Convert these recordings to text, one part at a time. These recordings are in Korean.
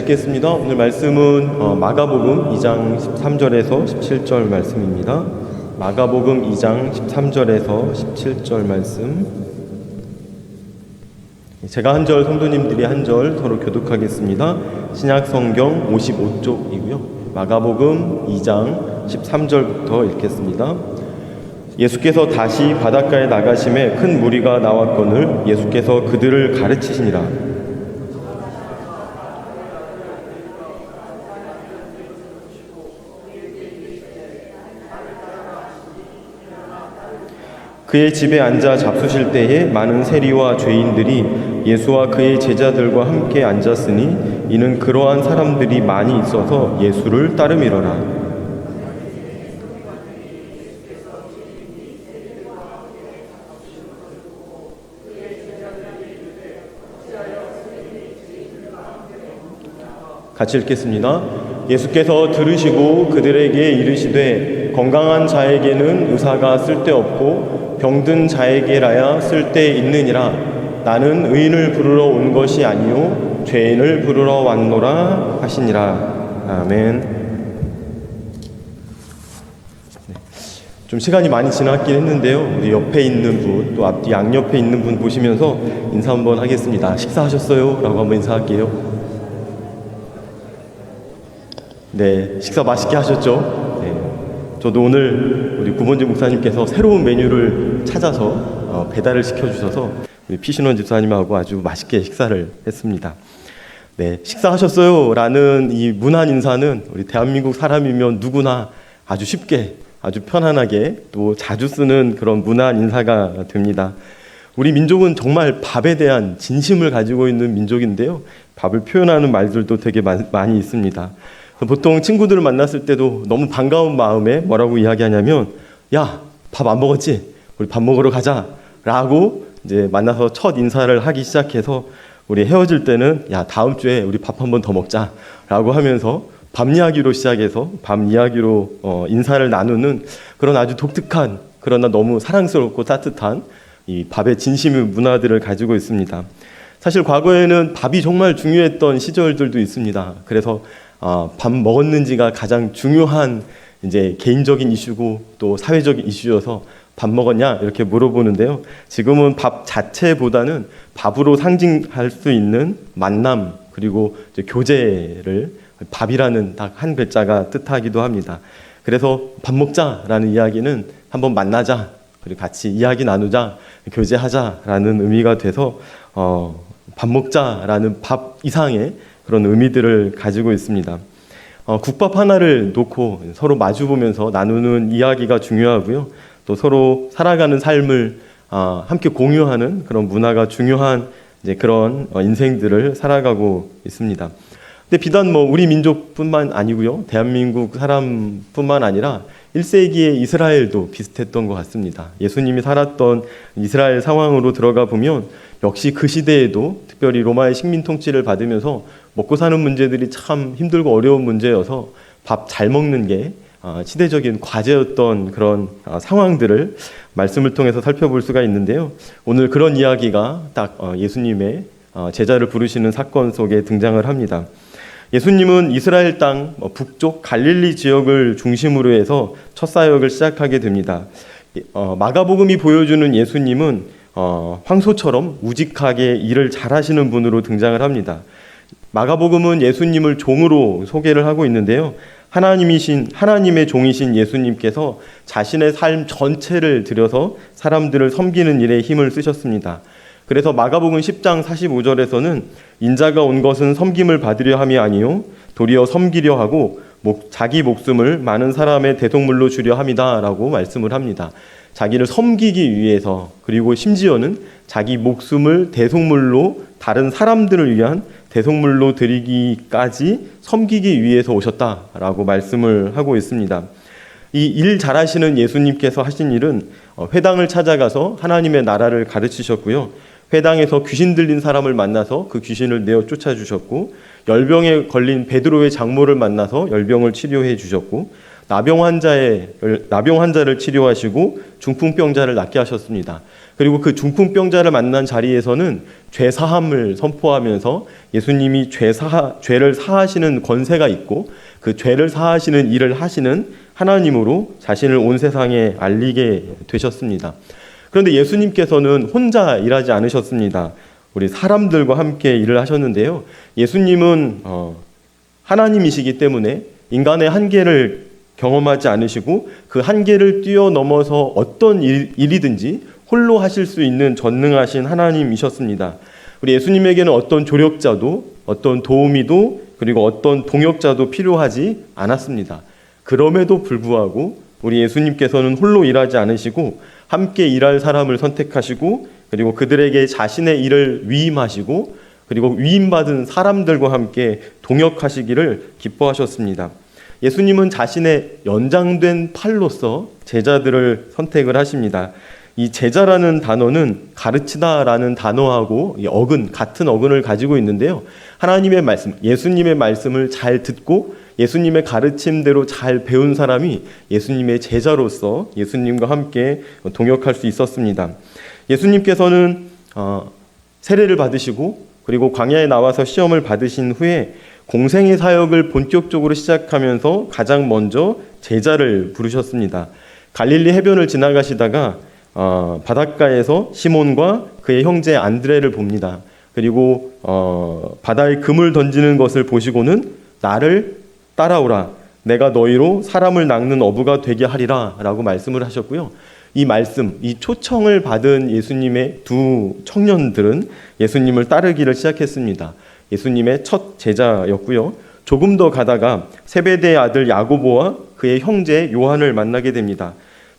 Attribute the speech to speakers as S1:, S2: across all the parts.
S1: 읽겠습니다. 오늘 말씀은 마가복음 2장 13절에서 17절 말씀입니다. 마가복음 2장 13절에서 17절 말씀. 제가 한 절, 성도님들이 한 절 서로 교독하겠습니다. 신약성경 55쪽이고요. 마가복음 2장 13절부터 읽겠습니다. 예수께서 다시 바닷가에 나가심에 큰 무리가 나왔거늘 예수께서 그들을 가르치시니라. 그의 집에 앉아 잡수실 때에 많은 세리와 죄인들이 예수와 그의 제자들과 함께 앉았으니 이는 그러한 사람들이 많이 있어서 예수를 따름이러라. 같이 읽겠습니다. 예수께서 들으시고 그들에게 이르시되 건강한 자에게는 의사가 쓸데없고 병든 자에게라야 쓸데있느니라. 나는 의인을 부르러 온 것이 아니요 죄인을 부르러 왔노라 하시니라. 아멘. 좀 시간이 많이 지났긴 했는데요. 우리 옆에 있는 분, 또 앞뒤 양옆에 있는 분 보시면서 인사 한번 하겠습니다. 식사하셨어요? 라고 한번 인사할게요. 네, 식사 맛있게 하셨죠? 네. 저도 오늘 우리 구본진 목사님께서 새로운 메뉴를 찾아서 배달을 시켜주셔서 우리 피신원 집사님하고 아주 맛있게 식사를 했습니다. 네, 식사하셨어요? 라는 이 문안 인사는 우리 대한민국 사람이면 누구나 아주 쉽게, 아주 편안하게 또 자주 쓰는 그런 문안 인사가 됩니다. 우리 민족은 정말 밥에 대한 진심을 가지고 있는 민족인데요. 밥을 표현하는 말들도 되게 많이 있습니다. 보통 친구들을 만났을 때도 너무 반가운 마음에 뭐라고 이야기하냐면, 야, 밥 안 먹었지? 우리 밥 먹으러 가자. 라고 이제 만나서 첫 인사를 하기 시작해서 우리 헤어질 때는 야, 다음 주에 우리 밥 한 번 더 먹자. 라고 하면서 밥 이야기로 시작해서 밥 이야기로 인사를 나누는 그런 아주 독특한, 그러나 너무 사랑스럽고 따뜻한 이 밥의 진심의 문화들을 가지고 있습니다. 사실 과거에는 밥이 정말 중요했던 시절들도 있습니다. 그래서 밥 먹었는지가 가장 중요한 이제 개인적인 이슈고 또 사회적인 이슈여서 밥 먹었냐 이렇게 물어보는데요. 지금은 밥 자체보다는 밥으로 상징할 수 있는 만남 그리고 이제 교제를 밥이라는 딱 한 글자가 뜻하기도 합니다. 그래서 밥 먹자라는 이야기는 한번 만나자 그리고 같이 이야기 나누자 교제하자라는 의미가 돼서 밥 먹자라는 밥 이상의 그런 의미들을 가지고 있습니다. 국밥 하나를 놓고 서로 마주보면서 나누는 이야기가 중요하고요. 또 서로 살아가는 삶을 함께 공유하는 그런 문화가 중요한 이제 그런 인생들을 살아가고 있습니다. 근데 비단 우리 민족뿐만 아니고요. 대한민국 사람뿐만 아니라 1세기의 이스라엘도 비슷했던 것 같습니다. 예수님이 살았던 이스라엘 상황으로 들어가 보면 역시 그 시대에도 특별히 로마의 식민 통치를 받으면서 먹고 사는 문제들이 참 힘들고 어려운 문제여서 밥 잘 먹는 게 시대적인 과제였던 그런 상황들을 말씀을 통해서 살펴볼 수가 있는데요. 오늘 그런 이야기가 딱 예수님의 제자를 부르시는 사건 속에 등장을 합니다. 예수님은 이스라엘 땅 북쪽 갈릴리 지역을 중심으로 해서 첫 사역을 시작하게 됩니다. 마가복음이 보여주는 예수님은 황소처럼 우직하게 일을 잘하시는 분으로 등장을 합니다. 마가복음은 예수님을 종으로 소개를 하고 있는데요. 하나님의 종이신 예수님께서 자신의 삶 전체를 들여서 사람들을 섬기는 일에 힘을 쓰셨습니다. 그래서 마가복음 10장 45절에서는 인자가 온 것은 섬김을 받으려 함이 아니요 도리어 섬기려 하고 자기 목숨을 많은 사람의 대속물로 주려 함이다 라고 말씀을 합니다. 자기를 섬기기 위해서 그리고 심지어는 자기 목숨을 대속물로 다른 사람들을 위한 대속물로 드리기까지 섬기기 위해서 오셨다라고 말씀을 하고 있습니다. 이 일 잘하시는 예수님께서 하신 일은 회당을 찾아가서 하나님의 나라를 가르치셨고요. 회당에서 귀신 들린 사람을 만나서 그 귀신을 내어 쫓아주셨고 열병에 걸린 베드로의 장모를 만나서 열병을 치료해 주셨고 나병 환자를 치료하시고 중풍병자를 낫게 하셨습니다. 그리고 그 중풍병자를 만난 자리에서는 죄 사함을 선포하면서 예수님이 죄를 사하시는 권세가 있고 그 죄를 사하시는 일을 하시는 하나님으로 자신을 온 세상에 알리게 되셨습니다. 그런데 예수님께서는 혼자 일하지 않으셨습니다. 우리 사람들과 함께 일을 하셨는데요. 예수님은 하나님이시기 때문에 인간의 한계를 경험하지 않으시고 그 한계를 뛰어넘어서 어떤 일이든지 홀로 하실 수 있는 전능하신 하나님이셨습니다. 우리 예수님에게는 어떤 조력자도 어떤 도우미도 그리고 어떤 동역자도 필요하지 않았습니다. 그럼에도 불구하고 우리 예수님께서는 홀로 일하지 않으시고 함께 일할 사람을 선택하시고 그리고 그들에게 자신의 일을 위임하시고 그리고 위임받은 사람들과 함께 동역하시기를 기뻐하셨습니다. 예수님은 자신의 연장된 팔로서 제자들을 선택을 하십니다. 이 제자라는 단어는 가르치다라는 단어하고 같은 어근을 가지고 있는데요. 하나님의 말씀, 예수님의 말씀을 잘 듣고 예수님의 가르침대로 잘 배운 사람이 예수님의 제자로서 예수님과 함께 동역할 수 있었습니다. 예수님께서는 세례를 받으시고 그리고 광야에 나와서 시험을 받으신 후에 공생의 사역을 본격적으로 시작하면서 가장 먼저 제자를 부르셨습니다. 갈릴리 해변을 지나가시다가 바닷가에서 시몬과 그의 형제 안드레를 봅니다. 그리고 바다에 금을 던지는 것을 보시고는 나를 따라오라, 내가 너희로 사람을 낚는 어부가 되게 하리라 라고 말씀을 하셨고요. 이 말씀, 이 초청을 받은 예수님의 두 청년들은 예수님을 따르기를 시작했습니다. 예수님의 첫 제자였고요. 조금 더 가다가 세베대의 아들 야고보와 그의 형제 요한을 만나게 됩니다.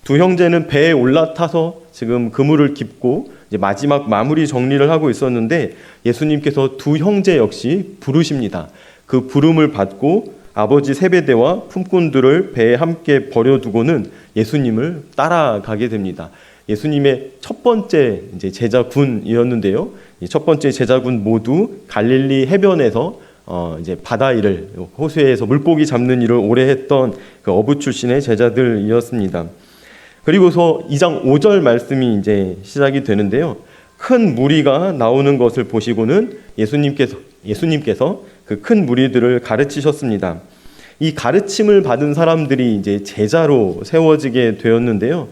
S1: 두 형제는 배에 올라타서 지금 그물을 깁고 이제 마지막 마무리 정리를 하고 있었는데 예수님께서 두 형제 역시 부르십니다. 그 부름을 받고 아버지 세베대와 품꾼들을 배에 함께 버려두고는 예수님을 따라가게 됩니다. 예수님의 첫 번째 이제 제자군이었는데요. 이 첫 번째 제자군 모두 갈릴리 해변에서 이제 바다 일을, 호수에서 물고기 잡는 일을 오래 했던 그 어부 출신의 제자들이었습니다. 그리고서 2장 5절 말씀이 이제 시작이 되는데요. 큰 무리가 나오는 것을 보시고는 예수님께서 그 큰 무리들을 가르치셨습니다. 이 가르침을 받은 사람들이 이제 제자로 세워지게 되었는데요.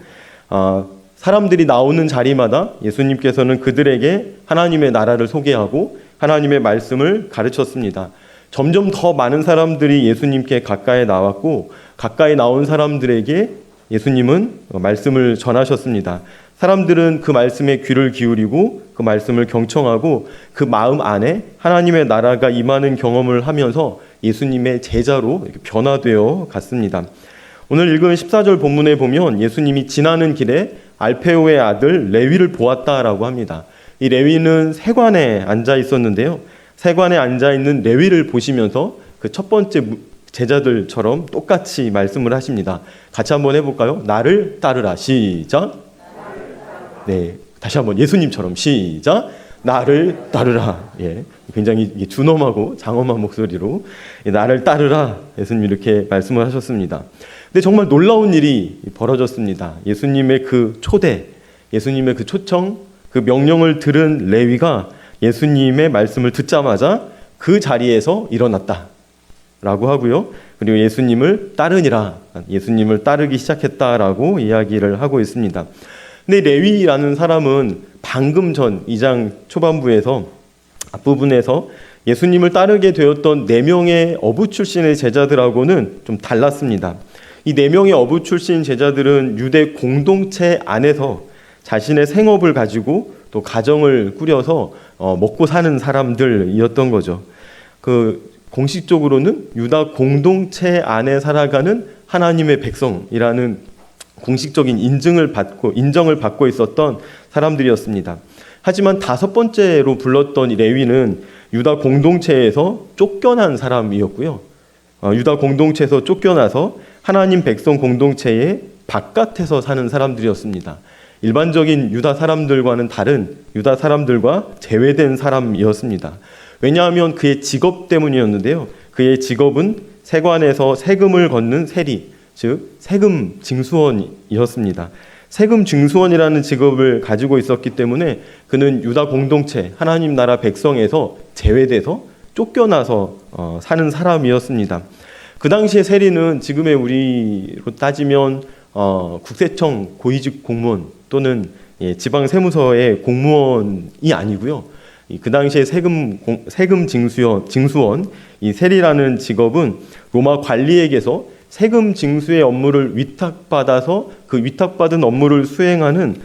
S1: 사람들이 나오는 자리마다 예수님께서는 그들에게 하나님의 나라를 소개하고 하나님의 말씀을 가르쳤습니다. 점점 더 많은 사람들이 예수님께 가까이 나왔고 가까이 나온 사람들에게 예수님은 말씀을 전하셨습니다. 사람들은 그 말씀에 귀를 기울이고 그 말씀을 경청하고 그 마음 안에 하나님의 나라가 임하는 경험을 하면서 예수님의 제자로 변화되어 갔습니다. 오늘 읽은 14절 본문에 보면 예수님이 지나는 길에 알페오의 아들 레위를 보았다라고 합니다. 이 레위는 세관에 앉아 있었는데요. 세관에 앉아 있는 레위를 보시면서 그 첫 번째 제자들처럼 똑같이 말씀을 하십니다. 같이 한번 해볼까요? 나를 따르라. 시작. 네, 다시 한번 예수님처럼 시작. 나를 따르라. 예, 굉장히 준엄하고 장엄한 목소리로 나를 따르라. 예수님 이렇게 말씀을 하셨습니다. 근데 정말 놀라운 일이 벌어졌습니다. 예수님의 그 초대, 예수님의 그 초청, 그 명령을 들은 레위가 예수님의 말씀을 듣자마자 그 자리에서 일어났다 라고 하고요. 그리고 예수님을 따르니라, 예수님을 따르기 시작했다라고 이야기를 하고 있습니다. 근데 레위라는 사람은 방금 전 2장 초반부에서 앞부분에서 예수님을 따르게 되었던 4명의 어부 출신의 제자들하고는 좀 달랐습니다. 이 4명의 어부 출신 제자들은 유대 공동체 안에서 자신의 생업을 가지고 또 가정을 꾸려서 먹고 사는 사람들이었던 거죠. 그 공식적으로는 유다 공동체 안에 살아가는 하나님의 백성이라는 공식적인 인정을 받고 있었던 사람들이었습니다. 하지만 5번째로 불렀던 이 레위는 유다 공동체에서 쫓겨난 사람이었고요. 유다 공동체에서 쫓겨나서 하나님 백성 공동체의 바깥에서 사는 사람들이었습니다. 일반적인 유다 사람들과는 다른 유다 사람들과 제외된 사람이었습니다. 왜냐하면 그의 직업 때문이었는데요. 그의 직업은 세관에서 세금을 걷는 세리, 즉 세금 징수원이었습니다. 세금 징수원이라는 직업을 가지고 있었기 때문에 그는 유다 공동체, 하나님 나라 백성에서 제외돼서 쫓겨나서 사는 사람이었습니다. 그 당시에 세리는 지금의 우리로 따지면 국세청 고위직 공무원 또는 지방세무서의 공무원이 아니고요. 그 당시에 세금 징수원, 이 세리라는 직업은 로마 관리에게서 세금 징수의 업무를 위탁받아서 그 위탁받은 업무를 수행하는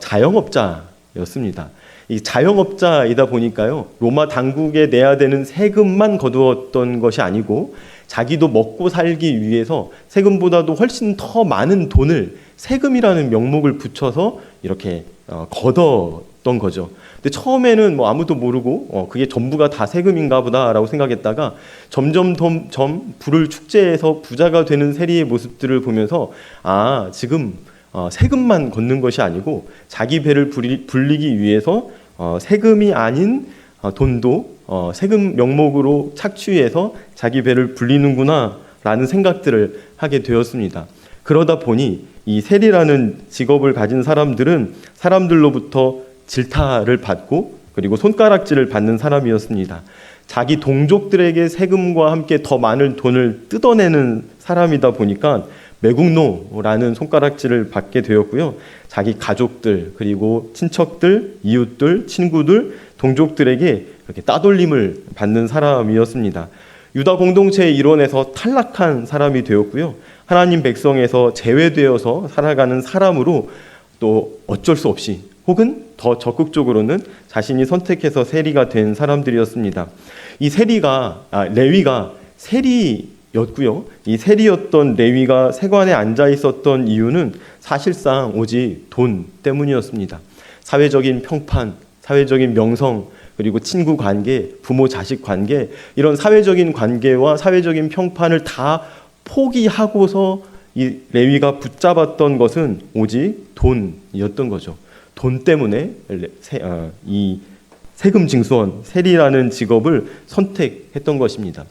S1: 자영업자였습니다. 이 자영업자이다 보니까요, 로마 당국에 내야 되는 세금만 거두었던 것이 아니고 자기도 먹고 살기 위해서 세금보다도 훨씬 더 많은 돈을 세금이라는 명목을 붙여서 이렇게 걷었던 거죠. 근데 처음에는 뭐 아무도 모르고 그게 전부가 다 세금인가 보다라고 생각했다가 점점 부를 축제해서 부자가 되는 세리의 모습들을 보면서 지금 세금만 걷는 것이 아니고 자기 배를 불리기 위해서 세금이 아닌 돈도 세금 명목으로 착취해서 자기 배를 불리는구나 라는 생각들을 하게 되었습니다. 그러다 보니 이 세리라는 직업을 가진 사람들은 사람들로부터 질타를 받고 그리고 손가락질을 받는 사람이었습니다. 자기 동족들에게 세금과 함께 더 많은 돈을 뜯어내는 사람이다 보니까 매국노라는 손가락질을 받게 되었고요. 자기 가족들 그리고 친척들, 이웃들, 친구들, 동족들에게 이렇게 따돌림을 받는 사람이었습니다. 유다 공동체의 일원에서 탈락한 사람이 되었고요. 하나님 백성에서 제외되어서 살아가는 사람으로 또 어쩔 수 없이 혹은 더 적극적으로는 자신이 선택해서 세리가 된 사람들이었습니다. 이 레위가 세리였고요. 이 세리였던 레위가 세관에 앉아 있었던 이유는 사실상 오직 돈 때문이었습니다. 사회적인 평판, 사회적인 명성, 그리고 친구 관계, 부모 자식 관계, 이런 사회적인 관계와 사회적인 평판을 다 포기하고서 이 레위가 붙잡았던 것은 오직 돈이었던 거죠. 돈 때문에 이 세금 징수원, 세리라는 직업을 선택했던 것입니다.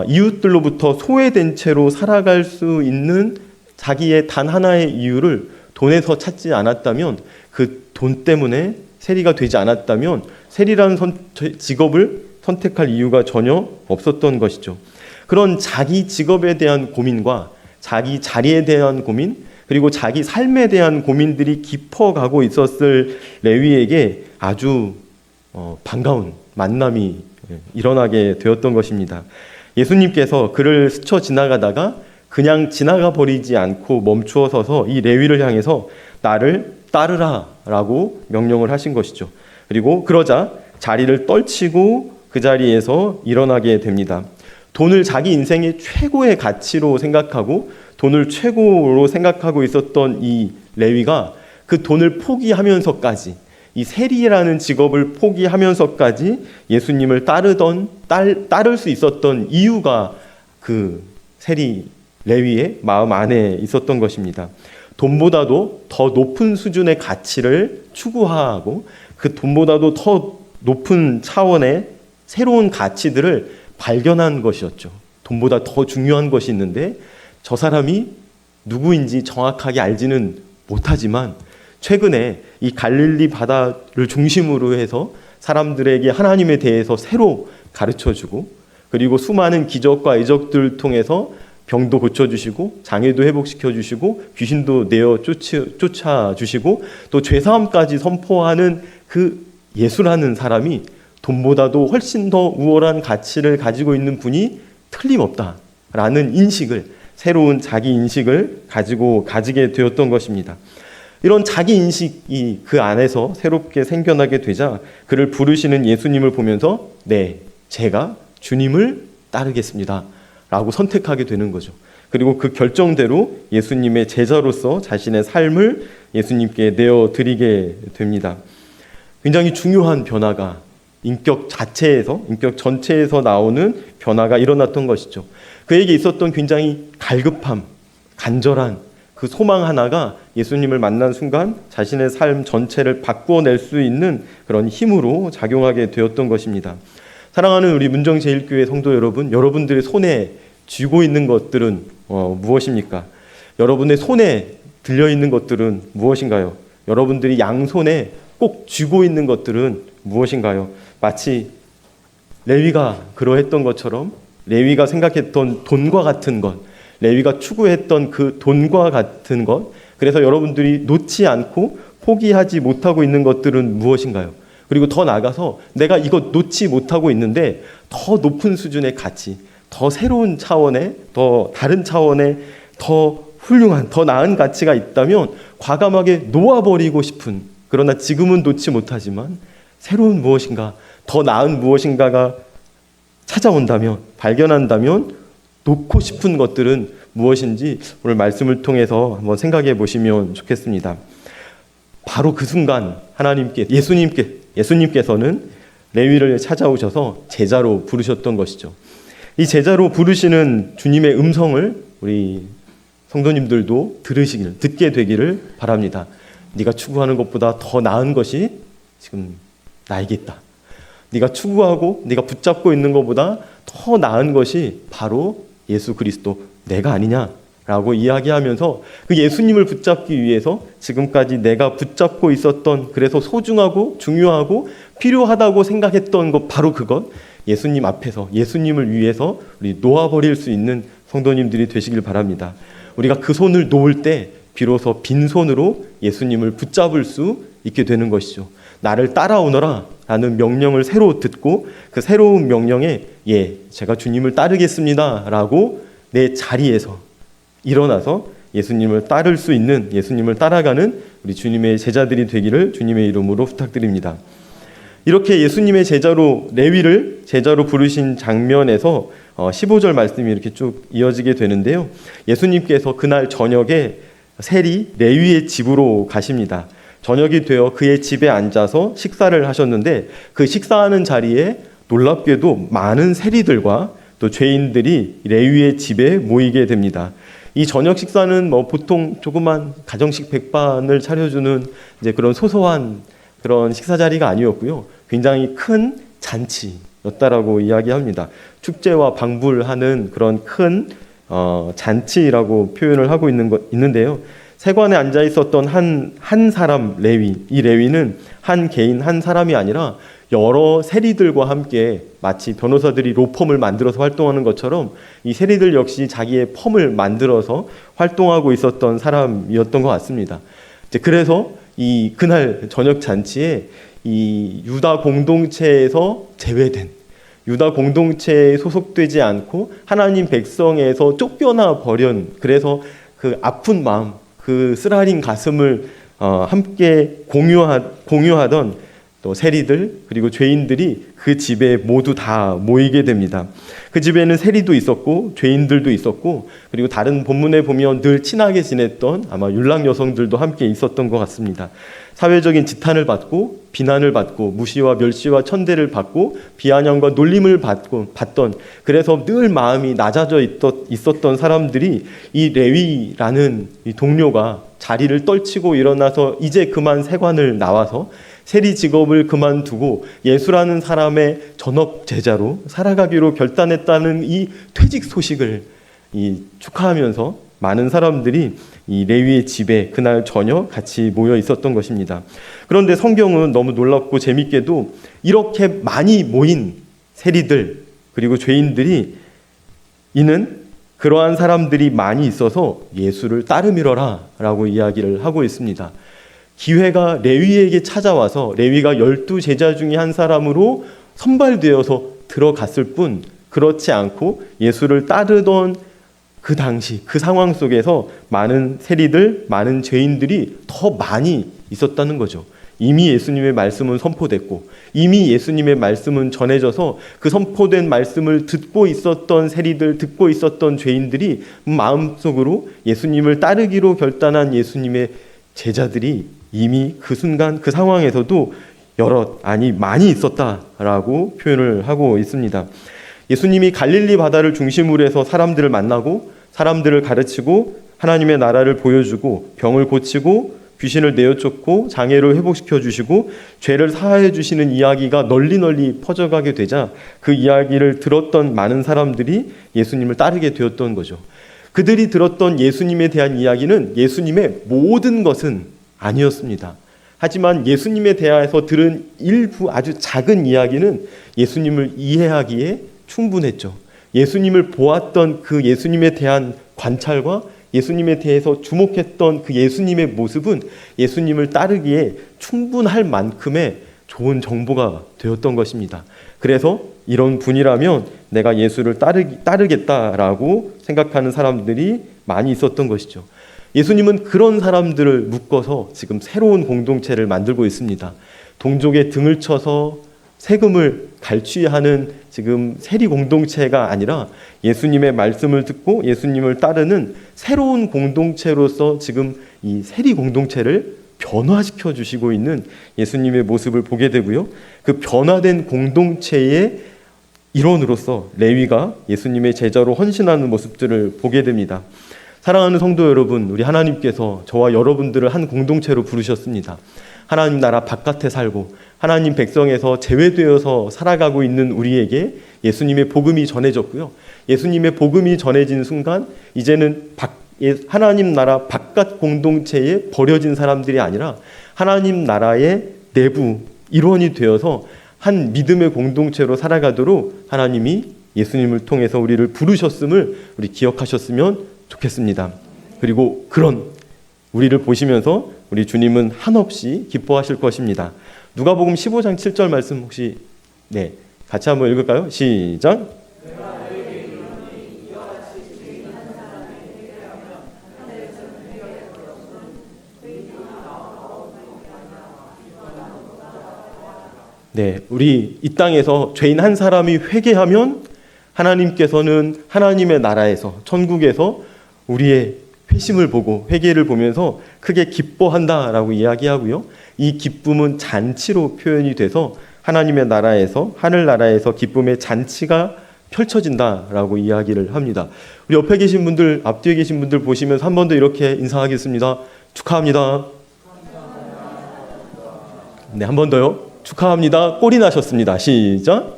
S1: 이웃들로부터 소외된 채로 살아갈 수 있는 자기의 단 하나의 이유를 돈에서 찾지 않았다면, 그 돈 때문에 세리가 되지 않았다면 세리라는 직업을 선택할 이유가 전혀 없었던 것이죠. 그런 자기 직업에 대한 고민과 자기 자리에 대한 고민, 그리고 자기 삶에 대한 고민들이 깊어가고 있었을 레위에게 아주 반가운 만남이 일어나게 되었던 것입니다. 예수님께서 그를 스쳐 지나가다가 그냥 지나가 버리지 않고 멈추어 서서 이 레위를 향해서 나를 따르라 라고 명령을 하신 것이죠. 그리고 그러자 자리를 떨치고 그 자리에서 일어나게 됩니다. 돈을 자기 인생의 최고의 가치로 생각하고 돈을 최고로 생각하고 있었던 이 레위가 그 돈을 포기하면서까지, 이 세리라는 직업을 포기하면서까지 예수님을 따를 수 있었던 이유가 그 세리 레위의 마음 안에 있었던 것입니다. 돈보다도 더 높은 수준의 가치를 추구하고 그 돈보다도 더 높은 차원의 새로운 가치들을 발견한 것이었죠. 돈보다 더 중요한 것이 있는데 저 사람이 누구인지 정확하게 알지는 못하지만 최근에 이 갈릴리 바다를 중심으로 해서 사람들에게 하나님에 대해서 새로 가르쳐주고, 그리고 수많은 기적과 이적들을 통해서 병도 고쳐주시고 장애도 회복시켜주시고 귀신도 내어 쫓아주시고 또 죄사함까지 선포하는 그 예수라는 사람이 돈보다도 훨씬 더 우월한 가치를 가지고 있는 분이 틀림없다라는 인식을, 새로운 자기 인식을 가지게 되었던 것입니다. 이런 자기 인식이 그 안에서 새롭게 생겨나게 되자 그를 부르시는 예수님을 보면서 네, 제가 주님을 따르겠습니다 라고 선택하게 되는 거죠. 그리고 그 결정대로 예수님의 제자로서 자신의 삶을 예수님께 내어드리게 됩니다. 굉장히 중요한 변화가 인격 전체에서 나오는 변화가 일어났던 것이죠. 그에게 있었던 굉장히 갈급함, 간절한 그 소망 하나가 예수님을 만난 순간 자신의 삶 전체를 바꾸어낼 수 있는 그런 힘으로 작용하게 되었던 것입니다. 사랑하는 우리 문정제일교회 성도 여러분, 여러분들의 손에 쥐고 있는 것들은 무엇입니까? 여러분의 손에 들려있는 것들은 무엇인가요? 여러분들이 양손에 꼭 쥐고 있는 것들은 무엇인가요? 마치 레위가 그러했던 것처럼 레위가 생각했던 돈과 같은 것, 레위가 추구했던 그 돈과 같은 것, 그래서 여러분들이 놓지 않고 포기하지 못하고 있는 것들은 무엇인가요? 그리고 더 나아가서 내가 이거 놓지 못하고 있는데 더 높은 수준의 가치, 더 새로운 차원의, 더 다른 차원의, 더 훌륭한, 더 나은 가치가 있다면 과감하게 놓아버리고 싶은, 그러나 지금은 놓지 못하지만 새로운 무엇인가, 더 나은 무엇인가가 찾아온다면, 발견한다면 놓고 싶은 것들은 무엇인지 오늘 말씀을 통해서 한번 생각해 보시면 좋겠습니다. 바로 그 순간 예수님께서는 레위를 찾아오셔서 제자로 부르셨던 것이죠. 이 제자로 부르시는 주님의 음성을 우리 성도님들도 듣게 되기를 바랍니다. 네가 추구하는 것보다 더 나은 것이 지금 나에게 있다. 네가 추구하고 네가 붙잡고 있는 것보다 더 나은 것이 바로 예수 그리스도 내가 아니냐라고 이야기하면서 그 예수님을 붙잡기 위해서 지금까지 내가 붙잡고 있었던, 그래서 소중하고 중요하고 필요하다고 생각했던 것, 바로 그것, 예수님 앞에서 예수님을 위해서 우리 놓아버릴 수 있는 성도님들이 되시길 바랍니다. 우리가 그 손을 놓을 때 비로소 빈손으로 예수님을 붙잡을 수 있게 되는 것이죠. 나를 따라오너라 라는 명령을 새로 듣고 그 새로운 명령에 제가 주님을 따르겠습니다 라고 내 자리에서 일어나서 예수님을 따를 수 있는, 예수님을 따라가는 우리 주님의 제자들이 되기를 주님의 이름으로 부탁드립니다. 이렇게 예수님의 제자로, 레위를 제자로 부르신 장면에서 15절 말씀이 이렇게 쭉 이어지게 되는데요. 예수님께서 그날 저녁에 세리 레위의 집으로 가십니다. 저녁이 되어 그의 집에 앉아서 식사를 하셨는데 그 식사하는 자리에 놀랍게도 많은 세리들과 또 죄인들이 레위의 집에 모이게 됩니다. 이 저녁 식사는 보통 조그만 가정식 백반을 차려주는 이제 그런 소소한 그런 식사 자리가 아니었고요. 굉장히 큰 잔치였다라고 이야기합니다. 축제와 방불하는 그런 큰 잔치라고 표현을 하고 있는데요. 세관에 앉아 있었던 한 사람 레위, 이 레위는 한 개인 한 사람이 아니라 여러 세리들과 함께 마치 변호사들이 로펌을 만들어서 활동하는 것처럼 이 세리들 역시 자기의 펌을 만들어서 활동하고 있었던 사람이었던 것 같습니다. 그래서 이 그날 저녁 잔치에 이 유다 공동체에서 제외된, 유다 공동체에 소속되지 않고 하나님 백성에서 쫓겨나 버린, 그래서 그 아픈 마음, 그 쓰라린 가슴을 함께 공유하던 또 세리들 그리고 죄인들이 그 집에 모두 다 모이게 됩니다. 그 집에는 세리도 있었고 죄인들도 있었고 그리고 다른 본문에 보면 늘 친하게 지냈던 아마 율랑 여성들도 함께 있었던 것 같습니다. 사회적인 지탄을 받고 비난을 받고 무시와 멸시와 천대를 받고 비아냥과 놀림을 받던, 그래서 늘 마음이 낮아져 있었던 사람들이 이 레위라는 이 동료가 자리를 떨치고 일어나서 이제 그만 세관을 나와서 세리 직업을 그만두고 예수라는 사람의 전업 제자로 살아가기로 결단했다는 이 퇴직 소식을 축하하면서 많은 사람들이 이 레위의 집에 그날 저녁 같이 모여 있었던 것입니다. 그런데 성경은 너무 놀랍고 재밌게도 이렇게 많이 모인 세리들 그리고 죄인들이 이는 그러한 사람들이 많이 있어서 예수를 따르미러라 라고 이야기를 하고 있습니다. 기회가 레위에게 찾아와서 레위가 12제자 중에 한 사람으로 선발되어서 들어갔을 뿐, 그렇지 않고 예수를 따르던 그 당시 그 상황 속에서 많은 세리들, 많은 죄인들이 더 많이 있었다는 거죠. 이미 예수님의 말씀은 선포됐고 이미 예수님의 말씀은 전해져서 그 선포된 말씀을 듣고 있었던 세리들, 듣고 있었던 죄인들이 마음속으로 예수님을 따르기로 결단한 예수님의 제자들이 이미 그 순간 그 상황에서도 많이 있었다라고 표현을 하고 있습니다. 예수님이 갈릴리 바다를 중심으로 해서 사람들을 만나고 사람들을 가르치고 하나님의 나라를 보여주고 병을 고치고 귀신을 내어쫓고 장애를 회복시켜 주시고 죄를 사하여 주시는 이야기가 널리 퍼져가게 되자 그 이야기를 들었던 많은 사람들이 예수님을 따르게 되었던 거죠. 그들이 들었던 예수님에 대한 이야기는 예수님의 모든 것은 아니었습니다. 하지만 예수님에 대해서 들은 일부 아주 작은 이야기는 예수님을 이해하기에 충분했죠. 예수님을 보았던 그 예수님에 대한 관찰과 예수님에 대해서 주목했던 그 예수님의 모습은 예수님을 따르기에 충분할 만큼의 좋은 정보가 되었던 것입니다. 그래서 이런 분이라면 내가 예수를 따르겠다라고 생각하는 사람들이 많이 있었던 것이죠. 예수님은 그런 사람들을 묶어서 지금 새로운 공동체를 만들고 있습니다. 동족의 등을 쳐서 세금을 갈취하는 지금 세리 공동체가 아니라 예수님의 말씀을 듣고 예수님을 따르는 새로운 공동체로서 지금 이 세리 공동체를 변화시켜 주시고 있는 예수님의 모습을 보게 되고요. 그 변화된 공동체의 일원으로서 레위가 예수님의 제자로 헌신하는 모습들을 보게 됩니다. 사랑하는 성도 여러분, 우리 하나님께서 저와 여러분들을 한 공동체로 부르셨습니다. 하나님 나라 바깥에 살고 하나님 백성에서 제외되어서 살아가고 있는 우리에게 예수님의 복음이 전해졌고요. 예수님의 복음이 전해진 순간 이제는 하나님 나라 바깥 공동체에 버려진 사람들이 아니라 하나님 나라의 내부 일원이 되어서 한 믿음의 공동체로 살아가도록 하나님이 예수님을 통해서 우리를 부르셨음을 우리 기억하셨으면 좋겠습니다. 그리고 그런 우리를 보시면서 우리 주님은 한없이 기뻐하실 것입니다. 누가복음 15장 7절 말씀 혹시 같이 한번 읽을까요? 시작. 우리 이 땅에서 죄인 한 사람이 회개하면 하나님께서는 하나님의 나라에서 천국에서 우리의 회심을 보고 회개를 보면서 크게 기뻐한다라고 이야기하고요. 이 기쁨은 잔치로 표현이 돼서 하나님의 나라에서 하늘나라에서 기쁨의 잔치가 펼쳐진다라고 이야기를 합니다. 우리 옆에 계신 분들, 앞뒤에 계신 분들 보시면서 한 번 더 이렇게 인사하겠습니다. 축하합니다. 한 번 더요. 축하합니다. 꼴이 나셨습니다. 시작.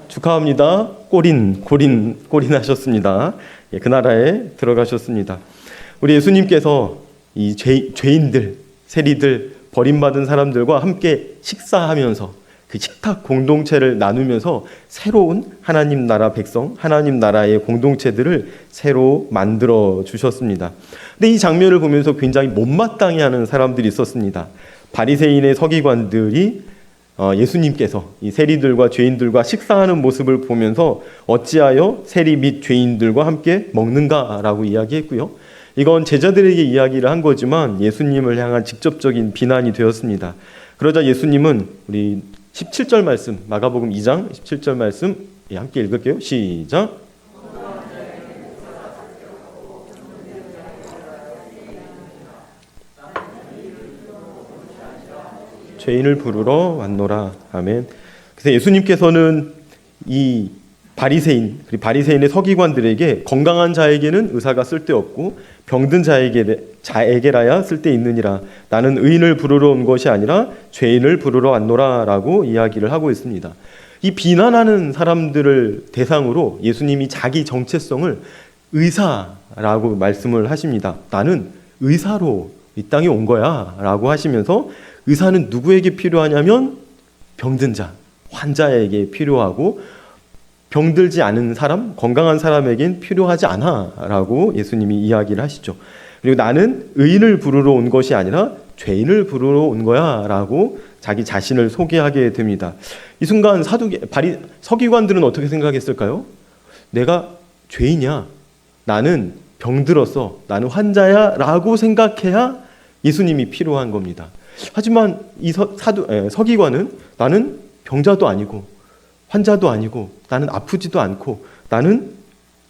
S1: 축하합니다. 꼴이 나셨습니다. 그 나라에 들어가셨습니다. 우리 예수님께서 이 죄인들, 세리들, 버림받은 사람들과 함께 식사하면서 그 식탁 공동체를 나누면서 새로운 하나님 나라 백성, 하나님 나라의 공동체들을 새로 만들어 주셨습니다. 근데 이 장면을 보면서 굉장히 못마땅해하는 사람들이 있었습니다. 바리새인의 서기관들이 예수님께서 이 세리들과 죄인들과 식사하는 모습을 보면서 어찌하여 세리 및 죄인들과 함께 먹는가라고 이야기했고요. 이건 제자들에게 이야기를 한 거지만 예수님을 향한 직접적인 비난이 되었습니다. 그러자 예수님은 우리 17절 말씀, 마가복음 2장 17절 말씀 함께 읽을게요. 시작. 죄인을 부르러 왔노라. 아멘. 그래서 예수님께서는 이 바리새인의 서기관들에게 건강한 자에게는 의사가 쓸데없고 병든 자에게라야 쓸데있느니라. 나는 의인을 부르러 온 것이 아니라 죄인을 부르러 왔노라라고 이야기를 하고 있습니다. 이 비난하는 사람들을 대상으로 예수님이 자기 정체성을 의사라고 말씀을 하십니다. 나는 의사로 이 땅에 온 거야 라고 하시면서 의사는 누구에게 필요하냐면 병든 자, 환자에게 필요하고 병들지 않은 사람, 건강한 사람에겐 필요하지 않아 라고 예수님이 이야기를 하시죠. 그리고 나는 의인을 부르러 온 것이 아니라 죄인을 부르러 온 거야 라고 자기 자신을 소개하게 됩니다. 이 순간 서기관들은 어떻게 생각했을까요? 내가 죄인이야, 나는 병들었어, 나는 환자야 라고 생각해야 예수님이 필요한 겁니다. 하지만 이 서기관은 나는 병자도 아니고 환자도 아니고 나는 아프지도 않고 나는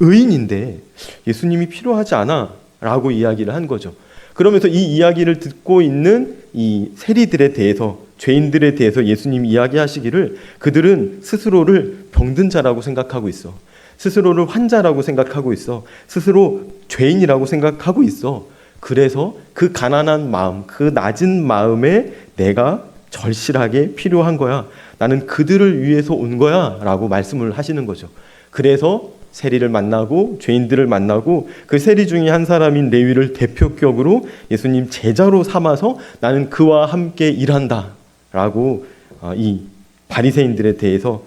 S1: 의인인데 예수님이 필요하지 않아 라고 이야기를 한 거죠. 그러면서 이 이야기를 듣고 있는 이 세리들에 대해서, 죄인들에 대해서 예수님이 이야기하시기를 그들은 스스로를 병든 자라고 생각하고 있어, 스스로를 환자라고 생각하고 있어, 스스로 죄인이라고 생각하고 있어. 그래서 그 가난한 마음, 그 낮은 마음에 내가 절실하게 필요한 거야. 나는 그들을 위해서 온 거야 라고 말씀을 하시는 거죠. 그래서 세리를 만나고 죄인들을 만나고 그 세리 중에 한 사람인 레위를 대표격으로 예수님 제자로 삼아서 나는 그와 함께 일한다 라고 이 바리새인들에 대해서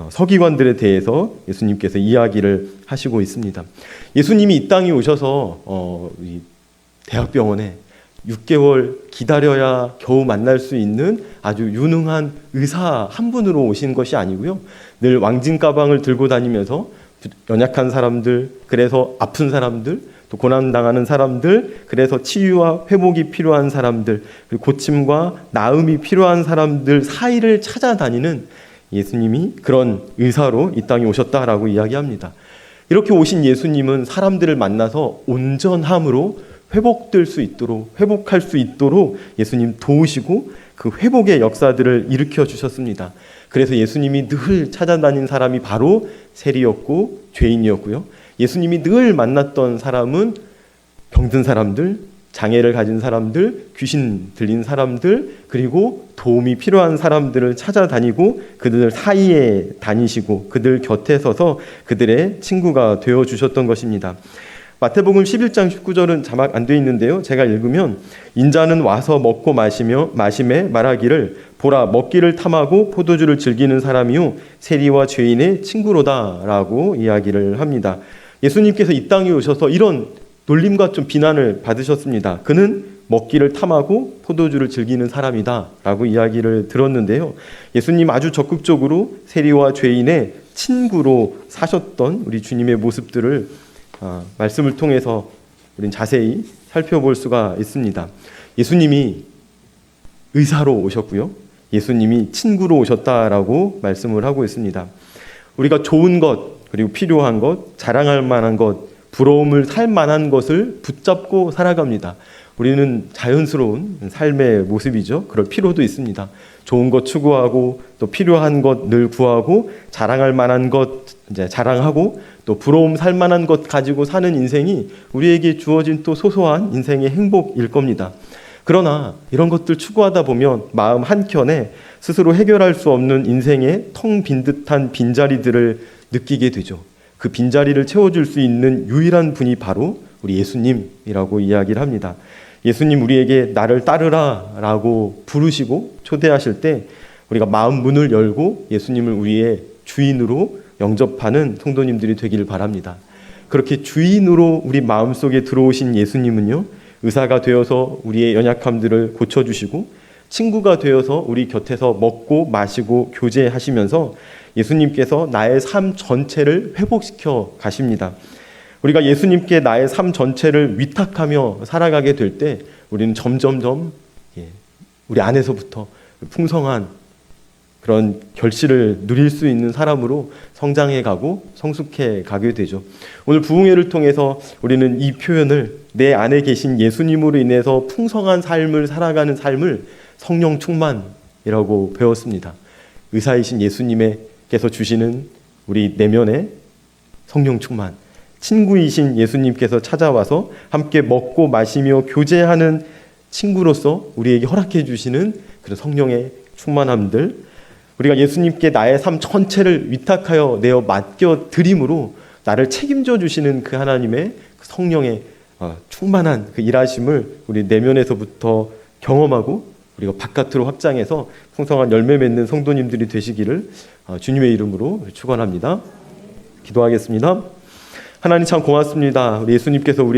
S1: 서기관들에 대해서 예수님께서 이야기를 하시고 있습니다. 예수님이 이 땅에 오셔서 이 대학병원에 6개월 기다려야 겨우 만날 수 있는 아주 유능한 의사 한 분으로 오신 것이 아니고요. 늘 왕진 가방을 들고 다니면서 연약한 사람들, 그래서 아픈 사람들, 또 고난당하는 사람들, 그래서 치유와 회복이 필요한 사람들, 그리고 고침과 나음이 필요한 사람들 사이를 찾아다니는 예수님이 그런 의사로 이 땅에 오셨다라고 이야기합니다. 이렇게 오신 예수님은 사람들을 만나서 온전함으로 회복될 수 있도록, 회복할 수 있도록 예수님 도우시고 그 회복의 역사들을 일으켜 주셨습니다. 그래서 예수님이 늘 찾아다닌 사람이 바로 세리였고 죄인이었고요. 예수님이 늘 만났던 사람은 병든 사람들, 장애를 가진 사람들, 귀신 들린 사람들, 그리고 도움이 필요한 사람들을 찾아다니고 그들 사이에 다니시고 그들 곁에 서서 그들의 친구가 되어주셨던 것입니다. 마태복음 11장 19절은 자막 안 돼 있는데요. 제가 읽으면 인자는 와서 먹고 마시매 말하기를 보라 먹기를 탐하고 포도주를 즐기는 사람이요 세리와 죄인의 친구로다라고 이야기를 합니다. 예수님께서 이 땅에 오셔서 이런 놀림과 좀 비난을 받으셨습니다. 그는 먹기를 탐하고 포도주를 즐기는 사람이다 라고 이야기를 들었는데요. 예수님 아주 적극적으로 세리와 죄인의 친구로 사셨던 우리 주님의 모습들을 말씀을 통해서 우리는 자세히 살펴볼 수가 있습니다. 예수님이 의사로 오셨고요. 예수님이 친구로 오셨다라고 말씀을 하고 있습니다. 우리가 좋은 것, 그리고 필요한 것, 자랑할 만한 것, 부러움을 살 만한 것을 붙잡고 살아갑니다. 우리는 자연스러운 삶의 모습이죠. 그럴 필요도 있습니다. 좋은 것 추구하고 또 필요한 것 늘 구하고 자랑할 만한 것 이제 자랑하고 또 부러움 살 만한 것 가지고 사는 인생이 우리에게 주어진 또 소소한 인생의 행복일 겁니다. 그러나 이런 것들 추구하다 보면 마음 한켠에 스스로 해결할 수 없는 인생의 텅 빈 듯한 빈자리들을 느끼게 되죠. 그 빈자리를 채워줄 수 있는 유일한 분이 바로 우리 예수님이라고 이야기를 합니다. 예수님 우리에게 나를 따르라 라고 부르시고 초대하실 때 우리가 마음 문을 열고 예수님을 우리의 주인으로 영접하는 성도님들이 되기를 바랍니다. 그렇게 주인으로 우리 마음속에 들어오신 예수님은요, 의사가 되어서 우리의 연약함들을 고쳐주시고 친구가 되어서 우리 곁에서 먹고 마시고 교제하시면서 예수님께서 나의 삶 전체를 회복시켜 가십니다. 우리가 예수님께 나의 삶 전체를 위탁하며 살아가게 될 때 우리는 점점점 우리 안에서부터 풍성한 그런 결실을 누릴 수 있는 사람으로 성장해 가고 성숙해 가게 되죠. 오늘 부흥회를 통해서 우리는 이 표현을 내 안에 계신 예수님으로 인해서 풍성한 삶을 살아가는 삶을 성령 충만이라고 배웠습니다. 의사이신 예수님께서 주시는 우리 내면의 성령 충만, 친구이신 예수님께서 찾아와서 함께 먹고 마시며 교제하는 친구로서 우리에게 허락해 주시는 그런 성령의 충만함들, 우리가 예수님께 나의 삶 전체를 위탁하여 내어 맡겨 드림으로 나를 책임져 주시는 그 하나님의 그 성령의 충만한 그 일하심을 우리 내면에서부터 경험하고 우리가 바깥으로 확장해서 풍성한 열매 맺는 성도님들이 되시기를 주님의 이름으로 축원합니다. 기도하겠습니다. 하나님 참 고맙습니다. 우리 예수님께서 우리